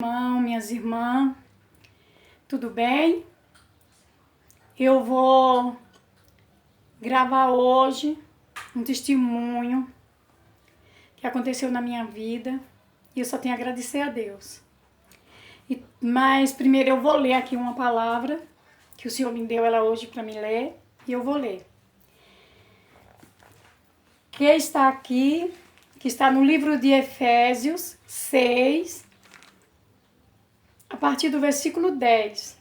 Irmão, minhas irmãs, tudo bem? Eu vou gravar hoje um testemunho que aconteceu na minha vida e eu só tenho a agradecer a Deus. Mas primeiro eu vou ler aqui uma palavra que o Senhor me deu ela hoje para me ler e eu vou ler. Que está aqui, que está no livro de Efésios 6, a partir do versículo 10,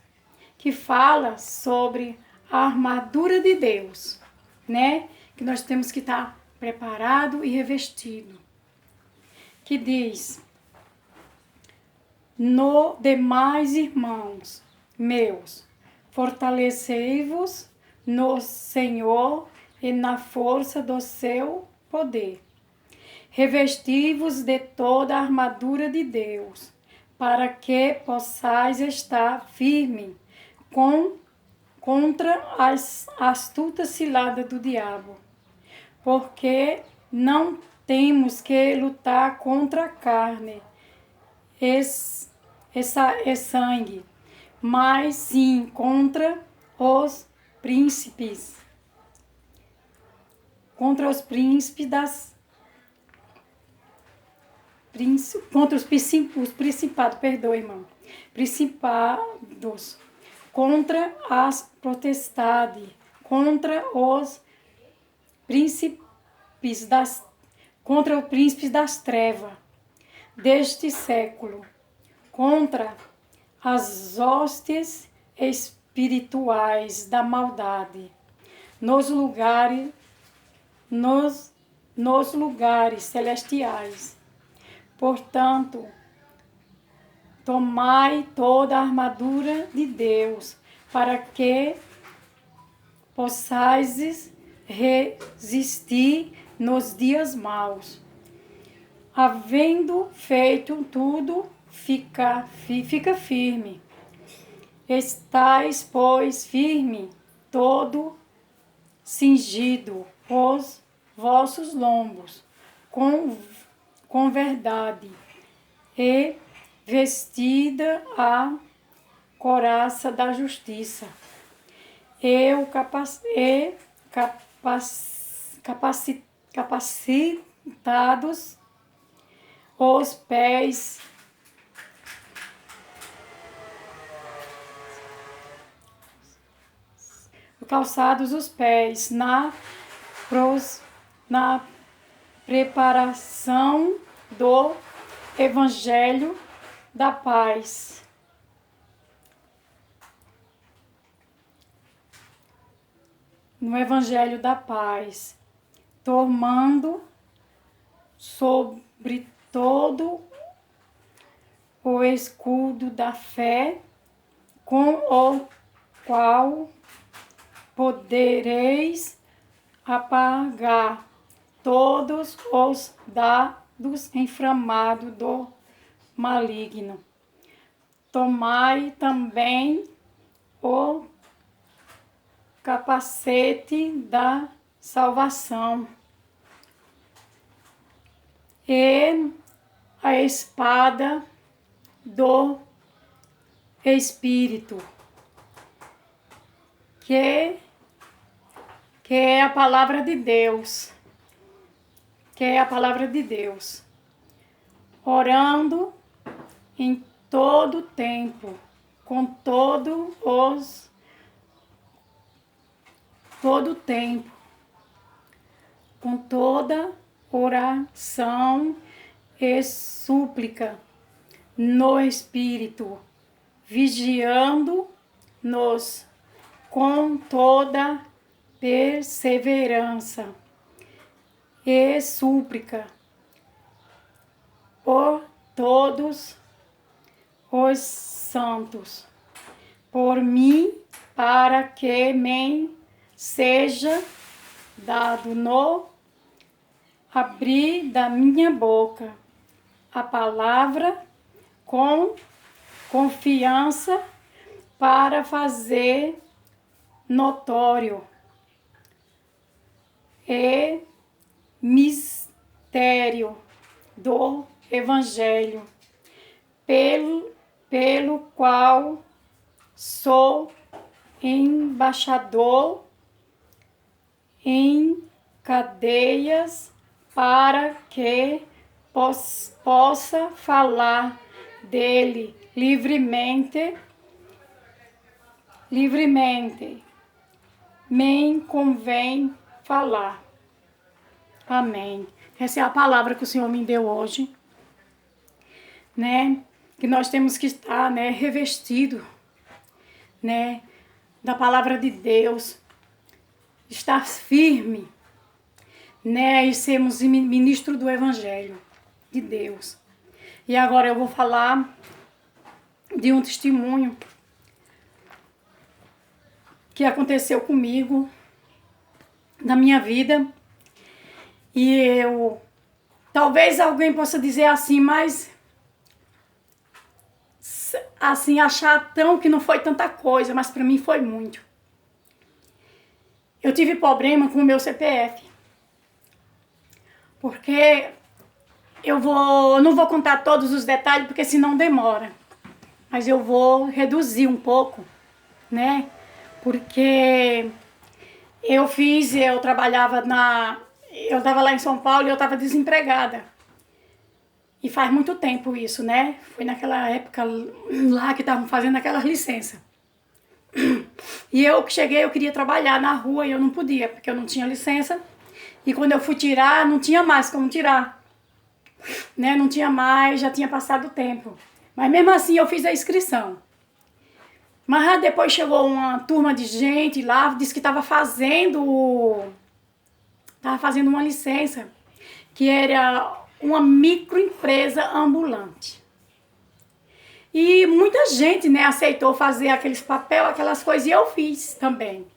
que fala sobre a armadura de Deus, né? Que nós temos que estar preparado e revestido. Que diz: no demais, irmãos meus, fortalecei-vos no Senhor e na força do seu poder. Revesti-vos de toda a armadura de Deus, para que possais estar firme contra as astutas ciladas do diabo. Porque não temos que lutar contra a carne e sangue, mas sim contra os príncipes. Contra os principados, perdoe, irmão. Principados, contra as potestades, contra os príncipes das trevas deste século, contra as hostes espirituais da maldade nos lugares celestiais. Portanto, tomai toda a armadura de Deus, para que possais resistir nos dias maus. Havendo feito tudo, fica firme. Estais, pois, firme, todo cingido os vossos lombos com verdade, e vestida a couraça da justiça, capacitados os pés calçados os pés na preparação do Evangelho da paz. No Evangelho da paz, tomando sobre todo o escudo da fé, com o qual podereis apagar todos os dardos inflamados do maligno. Tomai também o capacete da salvação e a espada do Espírito, que é a palavra de Deus. Orando em todo tempo, com todo tempo, com toda oração e súplica no Espírito, vigiando-nos com toda perseverança e súplica por todos os santos, por mim, para que me seja dado no abrir da minha boca a palavra com confiança, para fazer notório e mistério do Evangelho, pelo qual sou embaixador em cadeias para que possa falar dele livremente. Me convém falar. Amém. Essa é a palavra que o Senhor me deu hoje, né? Que nós temos que estar, né, revestido, né, da palavra de Deus, estar firme, né, e sermos ministro do Evangelho de Deus. E agora eu vou falar de um testemunho que aconteceu comigo na minha vida. E talvez alguém possa dizer assim, mas assim, achar tão que não foi tanta coisa, mas para mim foi muito. Eu tive problema com o meu CPF. Porque não vou contar todos os detalhes, porque senão demora. Mas eu vou reduzir um pouco, né? Porque eu estava lá em São Paulo e eu estava desempregada. E faz muito tempo isso, né? Foi naquela época lá que estavam fazendo aquelas licenças. E eu que cheguei, eu queria trabalhar na rua e eu não podia, porque eu não tinha licença. E quando eu fui tirar, não tinha mais como tirar. Né? Não tinha mais, já tinha passado o tempo. Mas mesmo assim eu fiz a inscrição. Mas depois chegou uma turma de gente lá, disse que estava fazendo uma licença, que era uma microempresa ambulante. E muita gente, né, aceitou fazer aqueles papel, aquelas coisas, e eu fiz também.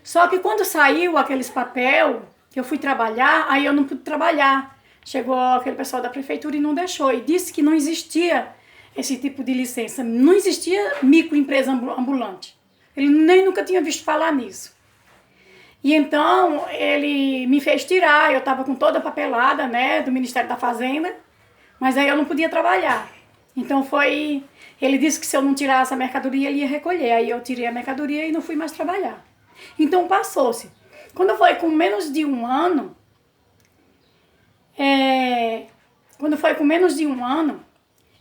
Só que quando saiu aqueles papel, que eu fui trabalhar, aí eu não pude trabalhar. Chegou aquele pessoal da prefeitura e não deixou, e disse que não existia esse tipo de licença, não existia microempresa ambulante. Ele nem nunca tinha visto falar nisso. E então ele me fez tirar, eu estava com toda a papelada, né, do Ministério da Fazenda, mas aí eu não podia trabalhar. Então ele disse que se eu não tirasse a mercadoria, ele ia recolher. Aí eu tirei a mercadoria e não fui mais trabalhar. Então passou-se. Quando foi com menos de um ano,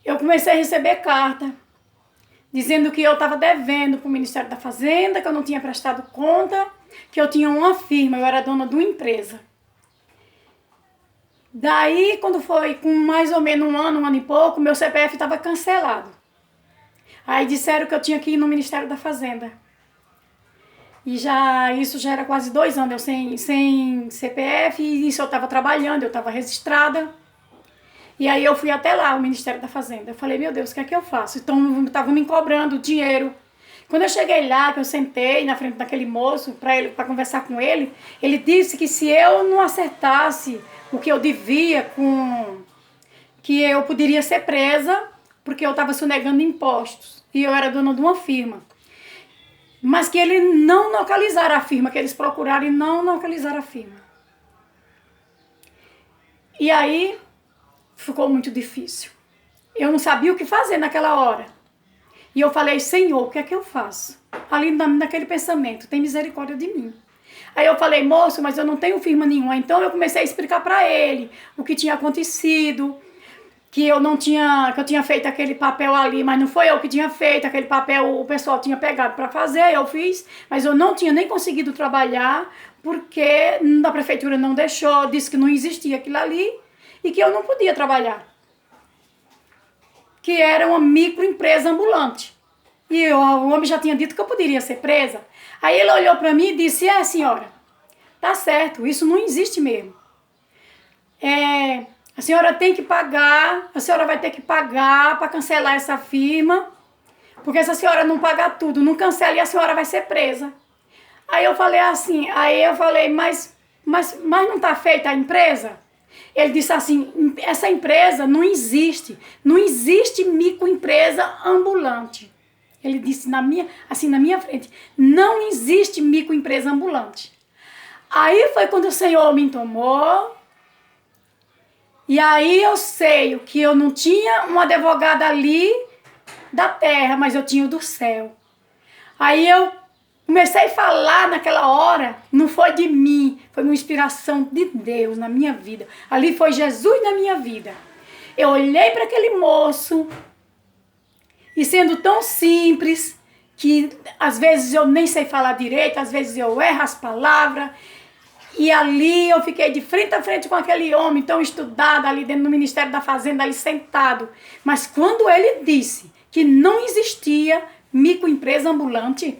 eu comecei a receber carta dizendo que eu estava devendo para o Ministério da Fazenda, que eu não tinha prestado conta, que eu tinha uma firma, eu era dona de uma empresa. Daí, quando foi com mais ou menos um ano e pouco, meu CPF estava cancelado. Aí disseram que eu tinha que ir no Ministério da Fazenda. E isso já era quase 2 anos, eu sem CPF, e isso eu estava trabalhando, eu estava registrada. E aí eu fui até lá, o Ministério da Fazenda. Eu falei, meu Deus, o que é que eu faço? Então, estavam me cobrando dinheiro. Quando eu cheguei lá, que eu sentei na frente daquele moço para conversar com ele, ele disse que se eu não acertasse o que eu devia, que eu poderia ser presa, porque eu estava sonegando impostos. E eu era dona de uma firma. Mas que ele não localizaram a firma, que eles procuraram e não localizaram a firma. E aí ficou muito difícil. Eu não sabia o que fazer naquela hora. E eu falei, Senhor, o que é que eu faço? Ali naquele pensamento, tem misericórdia de mim. Aí eu falei, moço, mas eu não tenho firma nenhuma. Então eu comecei a explicar para ele o que tinha acontecido, que eu tinha feito aquele papel ali, mas não foi eu que tinha feito, aquele papel o pessoal tinha pegado para fazer, eu fiz, mas eu não tinha nem conseguido trabalhar, porque a prefeitura não deixou, disse que não existia aquilo ali, e que eu não podia trabalhar. Que era uma microempresa ambulante. E o homem já tinha dito que eu poderia ser presa. Aí ele olhou para mim e disse, senhora, tá certo, isso não existe mesmo. A senhora tem que pagar, a senhora vai ter que pagar para cancelar essa firma, porque se a senhora não pagar tudo, não cancela e a senhora vai ser presa. Aí eu falei assim, mas não está feita a empresa? Ele disse assim, essa empresa não existe microempresa ambulante. Ele disse na minha frente, não existe microempresa ambulante. Aí foi quando o Senhor me tomou E aí eu sei que eu não tinha uma advogada ali da terra, mas eu tinha o do céu. Aí eu comecei a falar naquela hora, não foi de mim, foi uma inspiração de Deus na minha vida. Ali foi Jesus na minha vida. Eu olhei para aquele moço e sendo tão simples, que às vezes eu nem sei falar direito, às vezes eu erro as palavras. E ali eu fiquei de frente a frente com aquele homem tão estudado ali dentro do Ministério da Fazenda, ali sentado. Mas quando ele disse que não existia microempresa ambulante,